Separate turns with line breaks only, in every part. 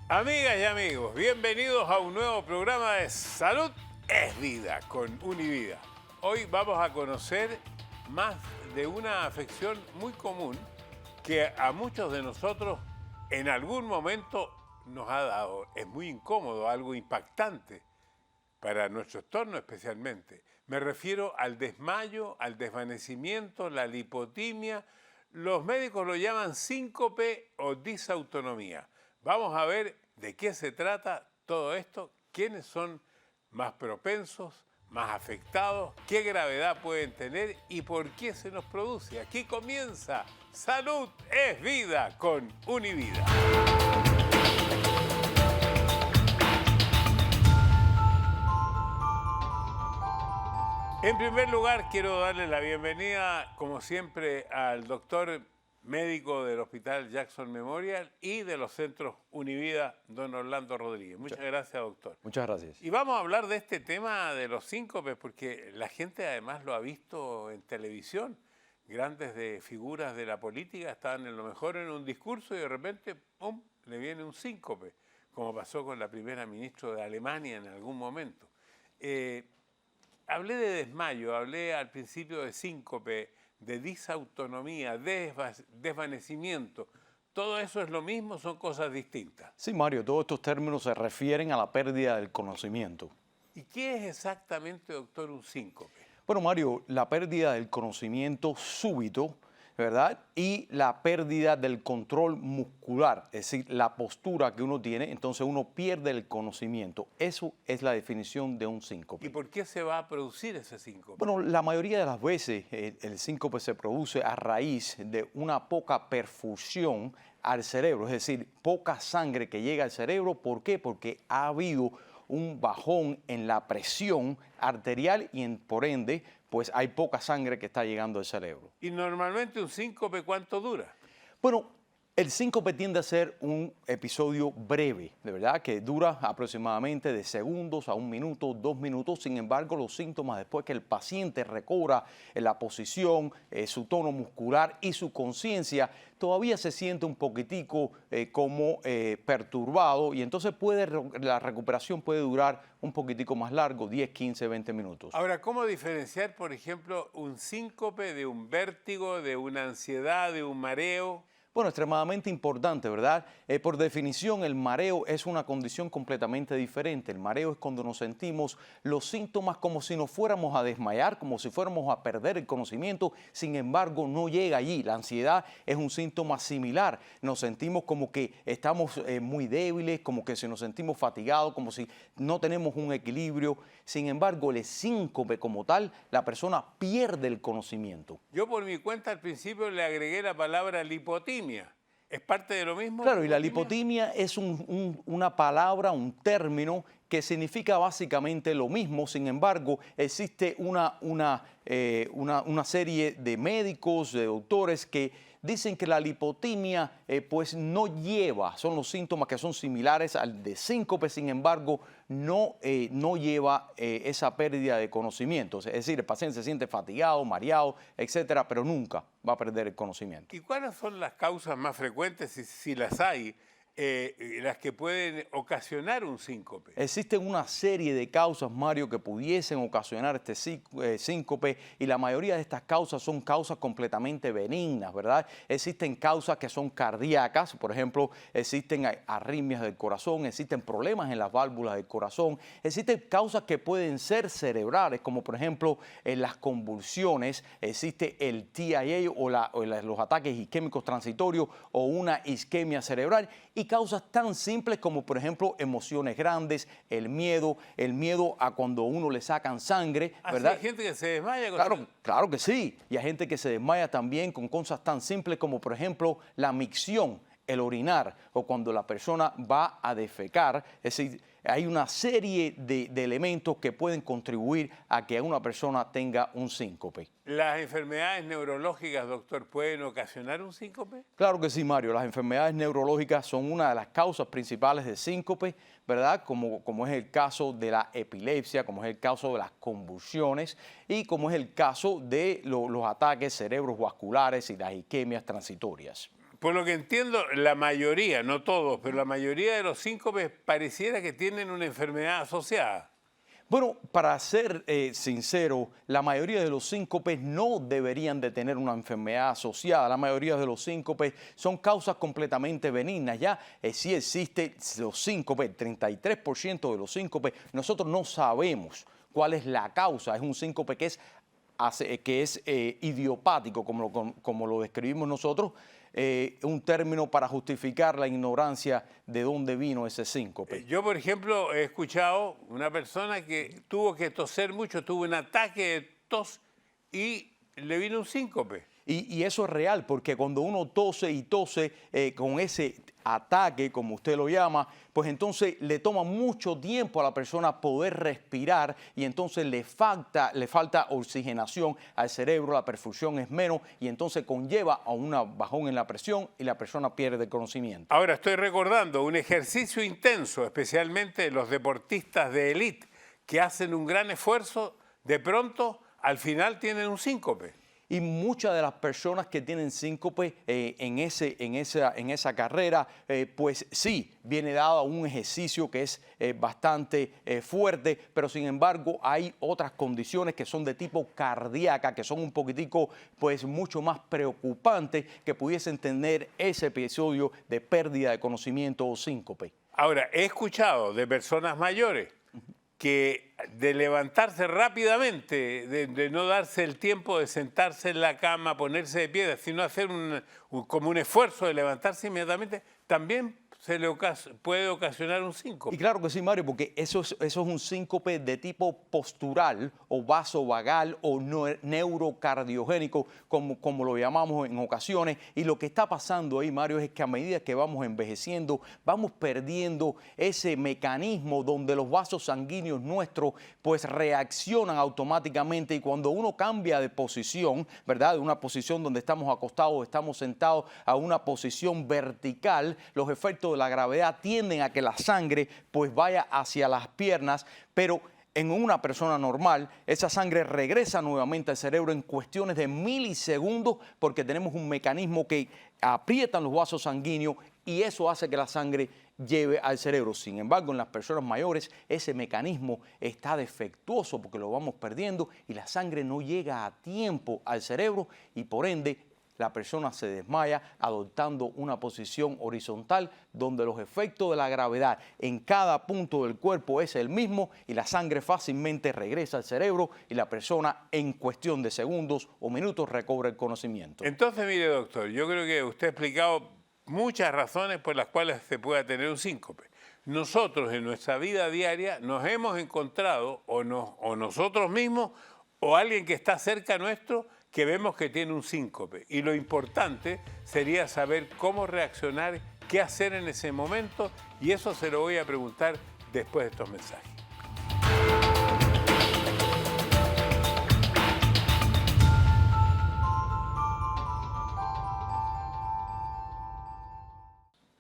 Amigas y amigos, bienvenidos a un nuevo programa de Salud es Vida con Univida. Hoy vamos a conocer más de una afección muy común que a muchos de nosotros en algún momento nos ha dado. Es muy incómodo, algo impactante para nuestro entorno especialmente. Me refiero al desmayo, al desvanecimiento, la lipotimia. Los médicos lo llaman síncope o disautonomía. Vamos a ver de qué se trata todo esto, quiénes son más propensos, más afectados, qué gravedad pueden tener y por qué se nos produce. Aquí comienza Salud es Vida con Univida. En primer lugar, quiero darle la bienvenida, como siempre, al doctor médico del Hospital Jackson Memorial y de los centros Univida, don Orlando Rodríguez. Muchas gracias, doctor.
Muchas gracias.
Y vamos a hablar de este tema de los síncopes, porque la gente además lo ha visto en televisión. Grandes figuras de la política estaban en lo mejor en un discurso y de repente, ¡pum!, le viene un síncope, como pasó con la primera ministra de Alemania en algún momento. Hablé de desmayo, hablé al principio de síncope, de disautonomía, desvanecimiento. ¿Todo eso es lo mismo? ¿Son cosas distintas?
Sí, Mario, todos estos términos se refieren a la pérdida del conocimiento.
¿Y qué es exactamente, doctor, un síncope?
Bueno, Mario, la pérdida del conocimiento súbito, ¿verdad? Y la pérdida del control muscular, es decir, la postura que uno tiene, entonces uno pierde el conocimiento. Eso es la definición de un síncope.
¿Y por qué se va a producir ese síncope?
Bueno, la mayoría de las veces el síncope se produce a raíz de una poca perfusión al cerebro, es decir, poca sangre que llega al cerebro. ¿Por qué? Porque ha habido un bajón en la presión arterial y por ende, pues hay poca sangre que está llegando al cerebro.
¿Y normalmente un síncope cuánto dura?
Bueno, el síncope tiende a ser un episodio breve, de verdad, que dura aproximadamente de segundos a 1 minuto, 2 minutos. Sin embargo, los síntomas después que el paciente recobra la posición, su tono muscular y su conciencia, todavía se siente un poquitico como perturbado y entonces la recuperación puede durar un poquitico más largo, 10, 15, 20 minutos.
Ahora, ¿cómo diferenciar, por ejemplo, un síncope de un vértigo, de una ansiedad, de un mareo?
Bueno, extremadamente importante, ¿verdad? Por definición, el mareo es una condición completamente diferente. El mareo es cuando nos sentimos los síntomas como si nos fuéramos a desmayar, como si fuéramos a perder el conocimiento. Sin embargo, no llega allí. La ansiedad es un síntoma similar. Nos sentimos como que estamos muy débiles, como que si nos sentimos fatigados, como si no tenemos un equilibrio. Sin embargo, el síncope como tal, la persona pierde el conocimiento.
Yo por mi cuenta al principio le agregué la palabra lipotimia. ¿Es parte de lo mismo?
Claro, y la lipotimia es una palabra, un término que significa básicamente lo mismo. Sin embargo, existe una serie de médicos, de doctores que dicen que la lipotimia pues no lleva, son los síntomas que son similares al de síncope, sin embargo, no lleva esa pérdida de conocimiento. Es decir, el paciente se siente fatigado, mareado, etcétera, pero nunca va a perder el conocimiento.
¿Y cuáles son las causas más frecuentes, si las hay, las que pueden ocasionar un síncope?
Existen una serie de causas, Mario, que pudiesen ocasionar este síncope y la mayoría de estas causas son causas completamente benignas, ¿verdad? Existen causas que son cardíacas, por ejemplo, existen arritmias del corazón, existen problemas en las válvulas del corazón, existen causas que pueden ser cerebrales, como por ejemplo en las convulsiones, existe el TIA o los ataques isquémicos transitorios o una isquemia cerebral y causas tan simples como por ejemplo emociones grandes, el miedo a cuando a uno le sacan sangre, ¿verdad?
¿Hay gente que se desmaya?
Claro que sí, y hay gente que se desmaya también con cosas tan simples como por ejemplo la micción, el orinar o cuando la persona va a defecar, es decir, hay una serie de elementos que pueden contribuir a que una persona tenga un síncope.
¿Las enfermedades neurológicas, doctor, pueden ocasionar un síncope?
Claro que sí, Mario. Las enfermedades neurológicas son una de las causas principales de síncope, ¿verdad? Como es el caso de la epilepsia, como es el caso de las convulsiones y como es el caso de los ataques cerebrovasculares y las isquemias transitorias.
Por lo que entiendo, la mayoría, no todos, pero la mayoría de los síncopes pareciera que tienen una enfermedad asociada.
Bueno, para ser sincero, la mayoría de los síncopes no deberían de tener una enfermedad asociada. La mayoría de los síncopes son causas completamente benignas. Ya sí existe los síncopes, el 33% de los síncopes, nosotros no sabemos cuál es la causa. Es un síncope que es idiopático, como lo describimos nosotros, un término para justificar la ignorancia de dónde vino ese síncope.
Yo, por ejemplo, he escuchado una persona que tuvo que toser mucho, tuvo un ataque de tos y le vino un síncope.
Y eso es real, porque cuando uno tose y tose con ese ataque, como usted lo llama, pues entonces le toma mucho tiempo a la persona poder respirar y entonces le falta oxigenación al cerebro, la perfusión es menos y entonces conlleva a un bajón en la presión y la persona pierde el conocimiento.
Ahora estoy recordando un ejercicio intenso, especialmente los deportistas de élite que hacen un gran esfuerzo, de pronto al final tienen un síncope.
Y muchas de las personas que tienen síncope en esa carrera, pues sí, viene dado a un ejercicio que es bastante fuerte, pero sin embargo hay otras condiciones que son de tipo cardíaca, que son un poquitico, pues mucho más preocupantes, que pudiesen tener ese episodio de pérdida de conocimiento o síncope.
Ahora, he escuchado de personas mayores que de levantarse rápidamente, de no darse el tiempo de sentarse en la cama, ponerse de pie, sino hacer como un esfuerzo de levantarse inmediatamente, también puede ocasionar un síncope.
Y claro que sí, Mario, porque eso es un síncope de tipo postural o vasovagal o neurocardiogénico, como lo llamamos en ocasiones. Y lo que está pasando ahí, Mario, es que a medida que vamos envejeciendo, vamos perdiendo ese mecanismo donde los vasos sanguíneos nuestros pues reaccionan automáticamente y cuando uno cambia de posición, ¿verdad? De una posición donde estamos acostados, estamos sentados a una posición vertical, los efectos de la gravedad tienden a que la sangre pues vaya hacia las piernas, pero en una persona normal esa sangre regresa nuevamente al cerebro en cuestiones de milisegundos porque tenemos un mecanismo que aprieta los vasos sanguíneos y eso hace que la sangre lleve al cerebro. Sin embargo, en las personas mayores ese mecanismo está defectuoso porque lo vamos perdiendo y la sangre no llega a tiempo al cerebro y por ende la persona se desmaya adoptando una posición horizontal donde los efectos de la gravedad en cada punto del cuerpo es el mismo y la sangre fácilmente regresa al cerebro y la persona en cuestión de segundos o minutos recobra el conocimiento.
Entonces, mire, doctor, yo creo que usted ha explicado muchas razones por las cuales se pueda tener un síncope. Nosotros en nuestra vida diaria nos hemos encontrado o nosotros mismos o alguien que está cerca nuestro que vemos que tiene un síncope y lo importante sería saber cómo reaccionar, qué hacer en ese momento y eso se lo voy a preguntar después de estos mensajes.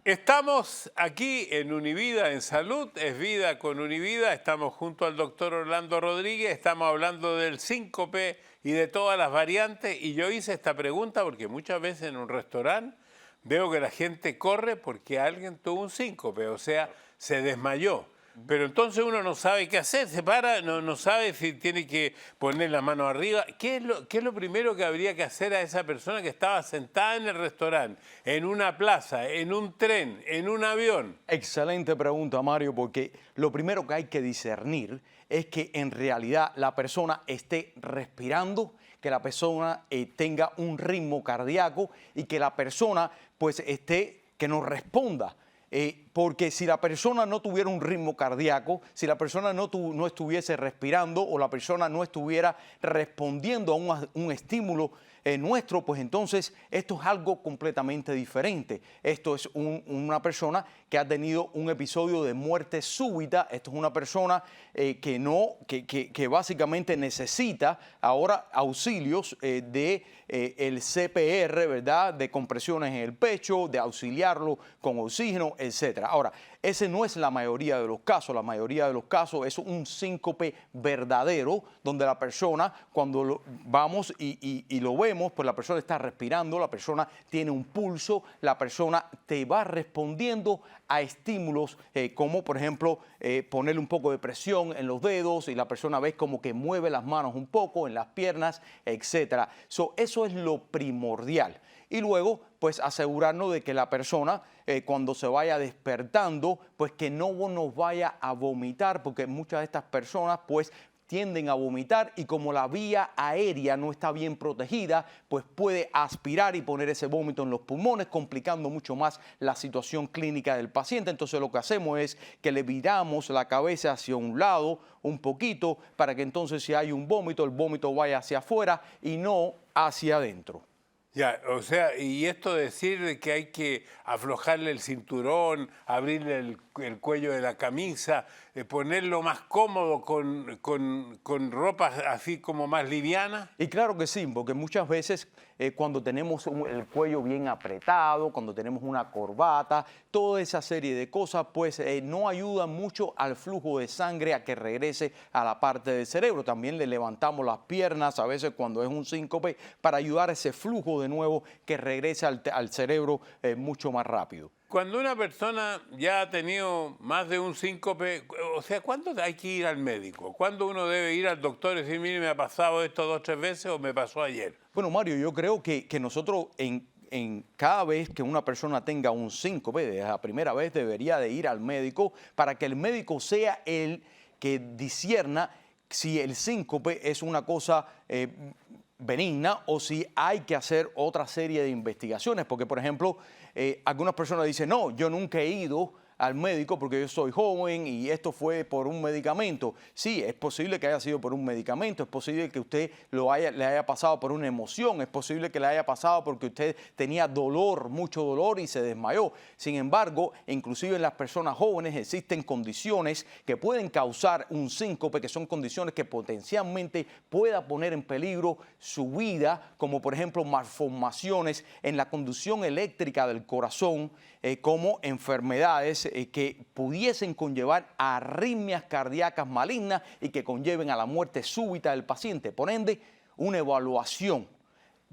Estamos aquí en Univida, en Salud, es Vida con Univida. Estamos junto al doctor Orlando Rodríguez, estamos hablando del síncope y de todas las variantes. Y yo hice esta pregunta porque muchas veces en un restaurante veo que la gente corre porque alguien tuvo un síncope, o sea, se desmayó. Pero entonces uno no sabe qué hacer, se para, no sabe si tiene que poner la mano arriba. ¿Qué es lo primero que habría que hacer a esa persona que estaba sentada en el restaurante, en una plaza, en un tren, en un avión?
Excelente pregunta, Mario, porque lo primero que hay que discernir es que en realidad la persona esté respirando, que la persona tenga un ritmo cardíaco y que la persona pues que nos responda. Porque si la persona no tuviera un ritmo cardíaco, si la persona no estuviese respirando o la persona no estuviera respondiendo a un estímulo nuestro, pues entonces esto es algo completamente diferente. Esto es una persona que ha tenido un episodio de muerte súbita. Esto es una persona que básicamente necesita ahora auxilios el CPR, ¿verdad? De compresiones en el pecho, de auxiliarlo con oxígeno, etcétera. Ahora, ese no es la mayoría de los casos. La mayoría de los casos es un síncope verdadero, donde la persona, cuando vamos y lo vemos, pues la persona está respirando, la persona tiene un pulso, la persona te va respondiendo a estímulos como, por ejemplo, ponerle un poco de presión en los dedos y la persona ve como que mueve las manos un poco, en las piernas, etc. Eso es lo primordial. Y luego, pues asegurarnos de que la persona, cuando se vaya despertando, pues que no nos vaya a vomitar, porque muchas de estas personas, pues, tienden a vomitar y como la vía aérea no está bien protegida, pues puede aspirar y poner ese vómito en los pulmones, complicando mucho más la situación clínica del paciente. Entonces lo que hacemos es que le viramos la cabeza hacia un lado un poquito para que entonces si hay un vómito, el vómito vaya hacia afuera y no hacia adentro.
Ya, o sea, y esto de decir que hay que aflojarle el cinturón, abrirle el cuello de la camisa, ponerlo más cómodo con ropa así como más liviana.
Y claro que sí, porque muchas veces cuando tenemos el cuello bien apretado, cuando tenemos una corbata, toda esa serie de cosas, pues no ayudan mucho al flujo de sangre a que regrese a la parte del cerebro. También le levantamos las piernas a veces cuando es un síncope para ayudar a ese flujo de nuevo que regrese al cerebro mucho más rápido.
Cuando una persona ya ha tenido más de un síncope, o sea, ¿cuándo hay que ir al médico? ¿Cuándo uno debe ir al doctor y decir, mire, me ha pasado esto 2 o 3 veces o me pasó ayer?
Bueno, Mario, yo creo que nosotros cada vez que una persona tenga un síncope, desde la primera vez debería de ir al médico para que el médico sea el que discierna si el síncope es una cosa benigna o si hay que hacer otra serie de investigaciones. Porque, por ejemplo, algunas personas dicen, no, yo nunca he ido al médico porque yo soy joven y esto fue por un medicamento. Sí, es posible que haya sido por un medicamento, es posible que usted le haya pasado por una emoción, es posible que le haya pasado porque usted tenía dolor, mucho dolor y se desmayó. Sin embargo, inclusive en las personas jóvenes existen condiciones que pueden causar un síncope, que son condiciones que potencialmente pueda poner en peligro su vida, como por ejemplo malformaciones en la conducción eléctrica del corazón, como enfermedades que pudiesen conllevar a arritmias cardíacas malignas y que conlleven a la muerte súbita del paciente. Por ende, una evaluación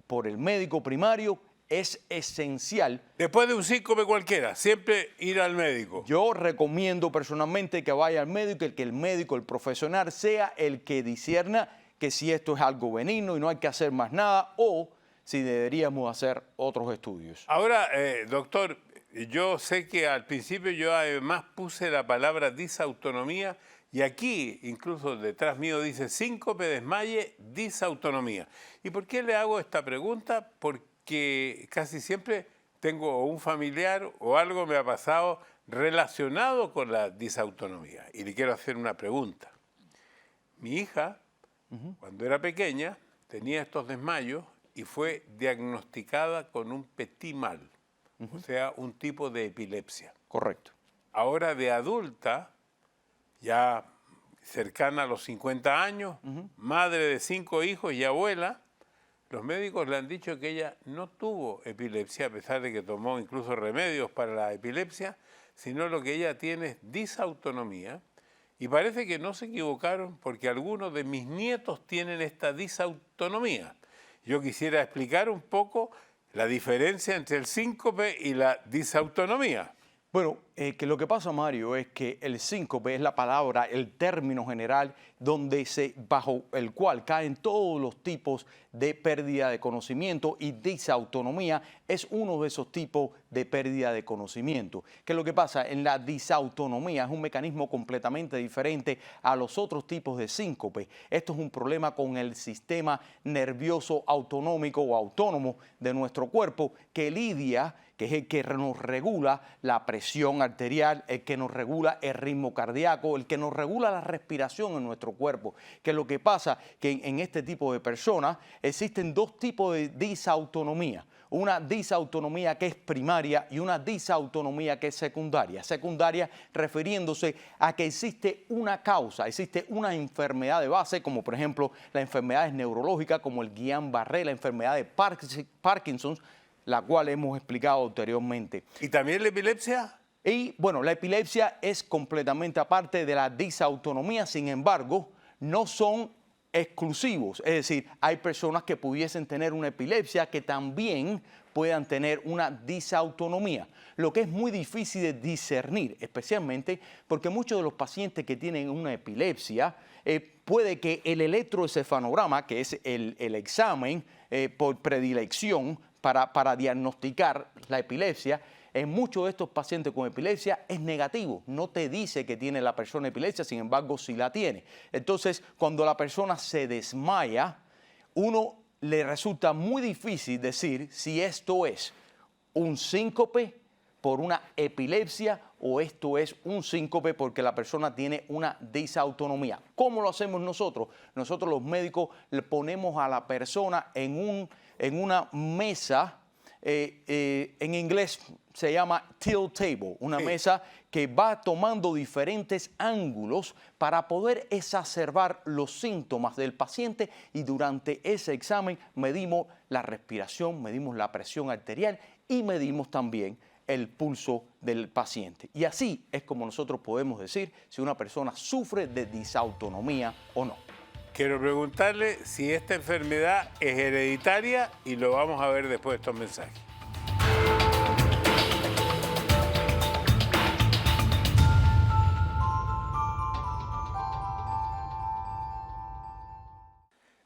por el médico primario es esencial.
Después de un síncope cualquiera, siempre ir al médico.
Yo recomiendo personalmente que vaya al médico y que el médico, el profesional, sea el que discierna que si esto es algo benigno y no hay que hacer más nada o si deberíamos hacer otros estudios.
Ahora, doctor, yo sé que al principio yo además puse la palabra disautonomía y aquí, incluso detrás mío, dice síncope, desmaye, disautonomía. ¿Y por qué le hago esta pregunta? Porque casi siempre tengo un familiar o algo me ha pasado relacionado con la disautonomía. Y le quiero hacer una pregunta. Mi hija, cuando era pequeña, tenía estos desmayos y fue diagnosticada con un petit mal. O sea, un tipo de epilepsia.
Correcto.
Ahora de adulta, ya cercana a los 50 años, madre de 5 hijos y abuela, los médicos le han dicho que ella no tuvo epilepsia, a pesar de que tomó incluso remedios para la epilepsia, sino lo que ella tiene es disautonomía. Y parece que no se equivocaron porque algunos de mis nietos tienen esta disautonomía. Yo quisiera explicar un poco la diferencia entre el síncope y la disautonomía.
Bueno, que lo que pasa, Mario, es que el síncope es la palabra, el término general bajo el cual caen todos los tipos de pérdida de conocimiento y disautonomía es uno de esos tipos de pérdida de conocimiento. ¿Qué es lo que pasa? En la disautonomía es un mecanismo completamente diferente a los otros tipos de síncope. Esto es un problema con el sistema nervioso autonómico o autónomo de nuestro cuerpo que lidia, que es el que nos regula la presión arterial, el que nos regula el ritmo cardíaco, el que nos regula la respiración en nuestro cuerpo. Que lo que pasa que en este tipo de personas existen dos tipos de disautonomía. Una disautonomía que es primaria y una disautonomía que es secundaria. Secundaria refiriéndose a que existe una causa, existe una enfermedad de base, como por ejemplo las enfermedades neurológicas como el Guillain-Barré, la enfermedad de Parkinson, la cual hemos explicado anteriormente.
¿Y también la epilepsia?
Y bueno, la epilepsia es completamente aparte de la disautonomía, sin embargo, no son exclusivos. Es decir, hay personas que pudiesen tener una epilepsia que también puedan tener una disautonomía, lo que es muy difícil de discernir, especialmente porque muchos de los pacientes que tienen una epilepsia, puede que el electroencefalograma, que es el examen por predilección para diagnosticar la epilepsia, en muchos de estos pacientes con epilepsia es negativo, no te dice que tiene la persona epilepsia, sin embargo sí la tiene. Entonces, cuando la persona se desmaya, uno le resulta muy difícil decir si esto es un síncope por una epilepsia o esto es un síncope porque la persona tiene una disautonomía. ¿Cómo lo hacemos nosotros? Nosotros los médicos le ponemos a la persona en una mesa, en inglés se llama tilt table, una mesa que va tomando diferentes ángulos para poder exacerbar los síntomas del paciente, y durante ese examen medimos la respiración, medimos la presión arterial y medimos también el pulso del paciente. Y así es como nosotros podemos decir si una persona sufre de disautonomía o no.
Quiero preguntarle si esta enfermedad es hereditaria y lo vamos a ver después de estos mensajes.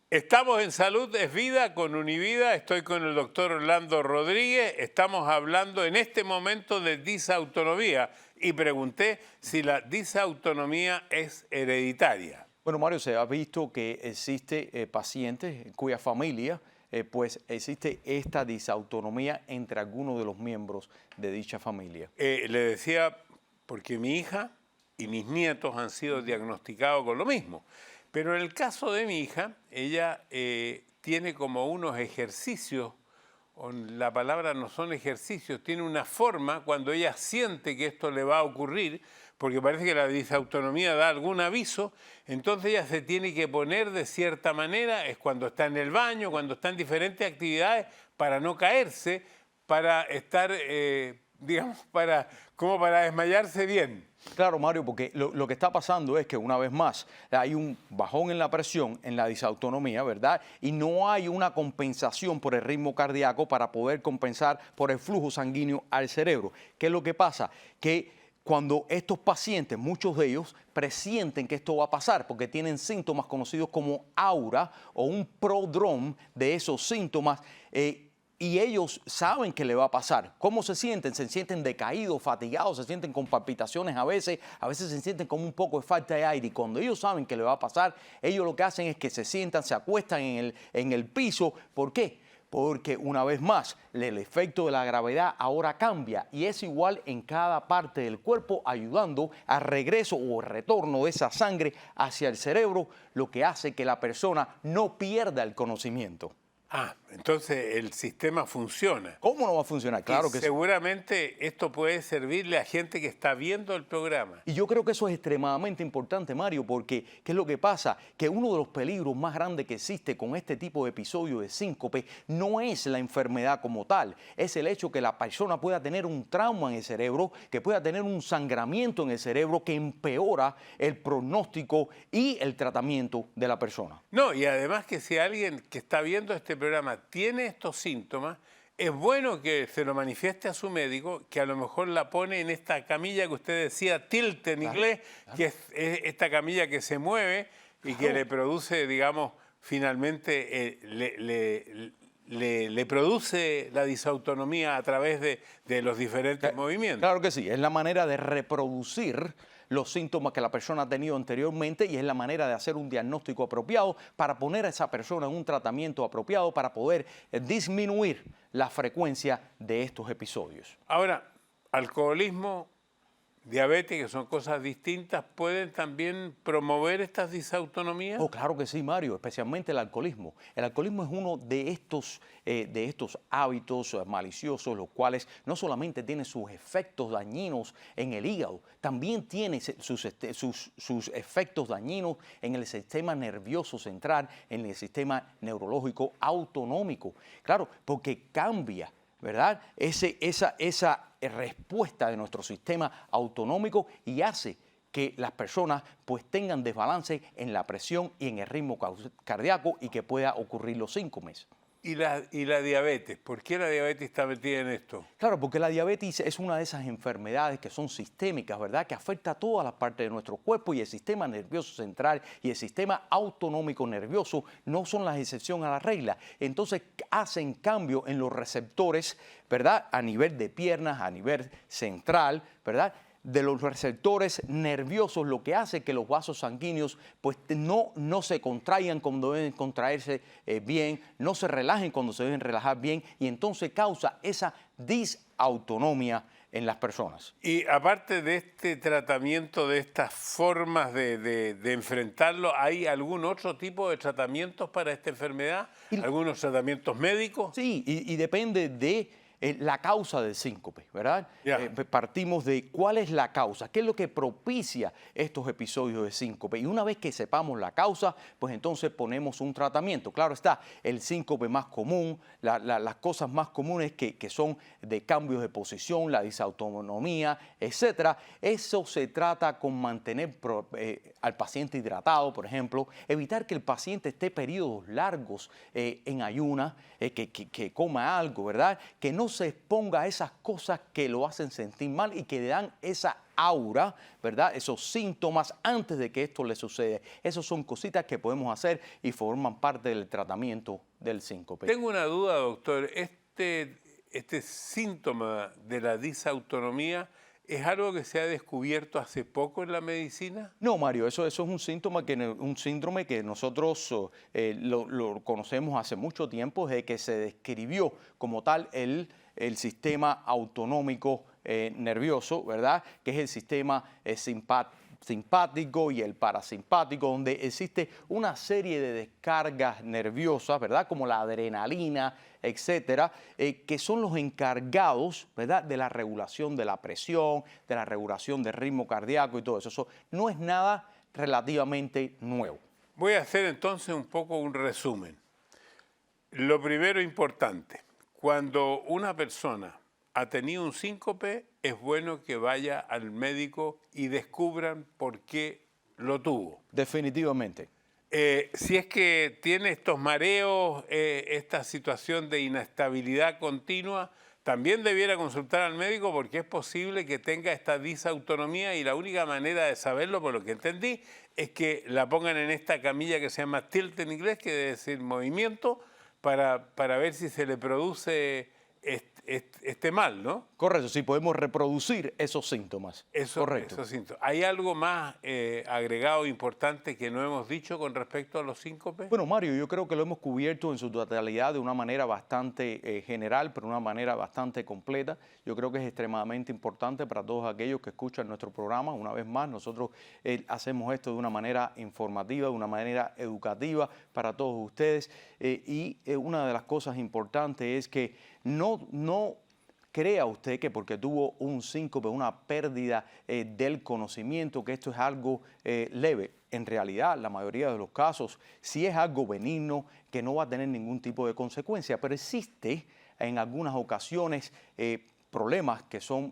Estamos en Salud es Vida con Univida. Estoy con el doctor Orlando Rodríguez. Estamos hablando en este momento de disautonomía y pregunté si la disautonomía es hereditaria.
Bueno, Mario, se ha visto que existe pacientes cuya familia pues existe esta disautonomía entre algunos de los miembros de dicha familia.
Le decía, porque mi hija y mis nietos han sido diagnosticados con lo mismo. Pero en el caso de mi hija, ella tiene como unos ejercicios, la palabra no son ejercicios, tiene una forma cuando ella siente que esto le va a ocurrir, porque parece que la disautonomía da algún aviso, entonces ella se tiene que poner de cierta manera, es cuando está en el baño, cuando está en diferentes actividades, para no caerse, para estar, digamos, como para desmayarse bien.
Claro, Mario, porque lo que está pasando es que una vez más hay un bajón en la presión, en la disautonomía, ¿verdad? Y no hay una compensación por el ritmo cardíaco para poder compensar por el flujo sanguíneo al cerebro. ¿Qué es lo que pasa? Que cuando estos pacientes, muchos de ellos, presienten que esto va a pasar porque tienen síntomas conocidos como aura o un prodrome de esos síntomas, y ellos saben que le va a pasar. ¿Cómo se sienten? Se sienten decaídos, fatigados, se sienten con palpitaciones a veces se sienten como un poco de falta de aire. Y cuando ellos saben que le va a pasar, ellos lo que hacen es que se sientan, se acuestan en el piso. ¿Por qué? Porque una vez más, el efecto de la gravedad ahora cambia y es igual en cada parte del cuerpo, ayudando al regreso o retorno de esa sangre hacia el cerebro, lo que hace que la persona no pierda el conocimiento.
Ah, entonces el sistema funciona.
¿Cómo no va a funcionar? Claro que sí.
Seguramente esto puede servirle a gente que está viendo el programa.
Y yo creo que eso es extremadamente importante, Mario, porque ¿qué es lo que pasa? Que uno de los peligros más grandes que existe con este tipo de episodio de síncope no es la enfermedad como tal, es el hecho que la persona pueda tener un trauma en el cerebro, que pueda tener un sangramiento en el cerebro que empeora el pronóstico y el tratamiento de la persona.
No, y además que si alguien que está viendo este programa tiene estos síntomas, es bueno que se lo manifieste a su médico, que a lo mejor la pone en esta camilla que usted decía, tilt en inglés, que es esta camilla que se mueve y que le produce, digamos, finalmente le produce la disautonomía a través de los diferentes movimientos.
Claro que sí, es la manera de reproducir los síntomas que la persona ha tenido anteriormente y es la manera de hacer un diagnóstico apropiado para poner a esa persona en un tratamiento apropiado para poder disminuir la frecuencia de estos episodios.
Ahora, alcoholismo, diabetes, que son cosas distintas, ¿pueden también promover estas disautonomías?
Oh, claro que sí, Mario, especialmente el alcoholismo. El alcoholismo es uno de estos hábitos maliciosos, los cuales no solamente tiene sus efectos dañinos en el hígado, también tiene sus efectos dañinos en el sistema nervioso central, en el sistema neurológico autonómico. Claro, porque cambia ¿verdad? Esa respuesta de nuestro sistema autonómico y hace que las personas pues tengan desbalance en la presión y en el ritmo cardíaco y que pueda ocurrir los síncopes.
¿Y la diabetes? ¿Por qué la diabetes está metida en esto?
Claro, porque la diabetes es una de esas enfermedades que son sistémicas, ¿verdad? Que afecta a todas las partes de nuestro cuerpo y el sistema nervioso central y el sistema autonómico nervioso no son la excepción a la regla. Entonces hacen cambio en los receptores, ¿verdad? A nivel de piernas, a nivel central, ¿verdad? De los receptores nerviosos, lo que hace que los vasos sanguíneos pues no se contraigan cuando deben contraerse bien, no se relajen cuando se deben relajar bien y entonces causa esa disautonomía en las personas.
Y aparte de este tratamiento, de estas formas de enfrentarlo, ¿hay algún otro tipo de tratamientos para esta enfermedad? ¿Algunos tratamientos médicos?
Sí, y depende de la causa del síncope, ¿verdad? Partimos de cuál es la causa, qué es lo que propicia estos episodios de síncope. Y una vez que sepamos la causa, pues entonces ponemos un tratamiento. Claro está, el síncope más común, las cosas más comunes que son de cambios de posición, la disautonomía, etcétera. Eso se trata con mantener al paciente hidratado, por ejemplo, evitar que el paciente esté periodos largos en ayunas, que coma algo, ¿verdad? Que no se exponga a esas cosas que lo hacen sentir mal y que le dan esa aura, ¿verdad? Esos síntomas antes de que esto le suceda. Esas son cositas que podemos hacer y forman parte del tratamiento del síncope.
Tengo una duda, doctor. Este síntoma de la disautonomía ¿es algo que se ha descubierto hace poco en la medicina?
No, Mario, eso es un síndrome que nosotros lo conocemos hace mucho tiempo, desde que se describió como tal el sistema autonómico nervioso, ¿verdad? Que es el sistema simpático y el parasimpático, donde existe una serie de descargas nerviosas, ¿verdad? Como la adrenalina, etcétera, que son los encargados, ¿verdad? De la regulación de la presión, de la regulación del ritmo cardíaco y todo eso. Eso no es nada relativamente nuevo.
Voy a hacer entonces un poco un resumen. Lo primero importante, cuando una persona ha tenido un síncope, es bueno que vaya al médico y descubran por qué lo tuvo.
Definitivamente.
Si es que tiene estos mareos, esta situación de inestabilidad continua, también debiera consultar al médico porque es posible que tenga esta disautonomía y la única manera de saberlo, por lo que entendí, es que la pongan en esta camilla que se llama tilt en inglés, que debe decir movimiento, para ver si se le produce este mal, ¿no?
Correcto, sí, podemos reproducir esos síntomas. Correcto.
Esos síntomas. ¿Hay algo más agregado importante que no hemos dicho con respecto a los síncopes?
Bueno, Mario, yo creo que lo hemos cubierto en su totalidad de una manera bastante general, pero de una manera bastante completa. Yo creo que es extremadamente importante para todos aquellos que escuchan nuestro programa. Una vez más, nosotros hacemos esto de una manera informativa, de una manera educativa para todos ustedes. Y una de las cosas importantes es que no crea usted que porque tuvo un síncope, una pérdida del conocimiento, que esto es algo leve. En realidad, la mayoría de los casos, sí es algo benigno, que no va a tener ningún tipo de consecuencia, pero existe en algunas ocasiones problemas que son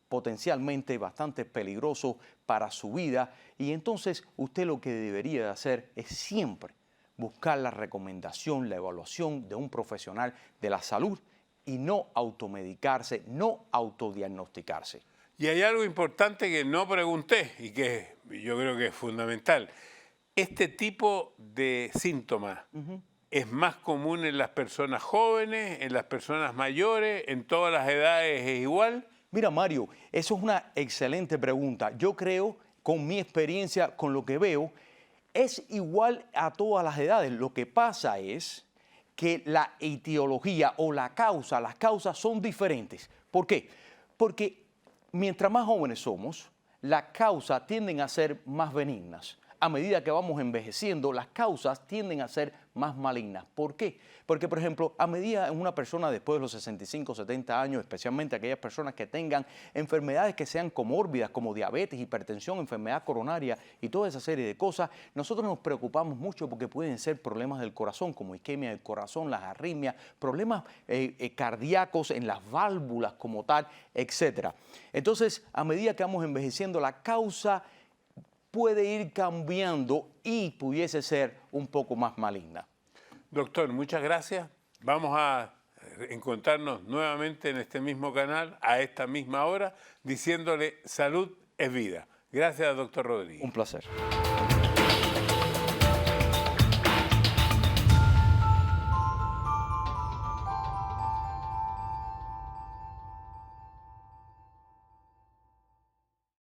potencialmente bastante peligrosos para su vida, y entonces usted lo que debería de hacer es siempre buscar la recomendación, la evaluación de un profesional de la salud y no automedicarse, no autodiagnosticarse.
Y hay algo importante que no pregunté y que yo creo que es fundamental. Este tipo de síntomas es más común en las personas jóvenes, en las personas mayores, en todas las edades es igual.
Mira, Mario, eso es una excelente pregunta. Yo creo, con mi experiencia, con lo que veo, es igual a todas las edades. Lo que pasa es que la etiología o las causas son diferentes. ¿Por qué? Porque mientras más jóvenes somos, las causas tienden a ser más benignas. a medida que vamos envejeciendo, las causas tienden a ser más malignas. ¿Por qué? Porque, por ejemplo, a medida en una persona después de los 65, 70 años, especialmente aquellas personas que tengan enfermedades que sean comórbidas, como diabetes, hipertensión, enfermedad coronaria y toda esa serie de cosas, nosotros nos preocupamos mucho porque pueden ser problemas del corazón, como isquemia del corazón, las arritmias, problemas cardíacos en las válvulas como tal, etcétera. Entonces, a medida que vamos envejeciendo, la causa puede ir cambiando y pudiese ser un poco más maligna.
Doctor, muchas gracias. Vamos a encontrarnos nuevamente en este mismo canal a esta misma hora, diciéndole salud es vida. Gracias, doctor Rodríguez.
Un placer.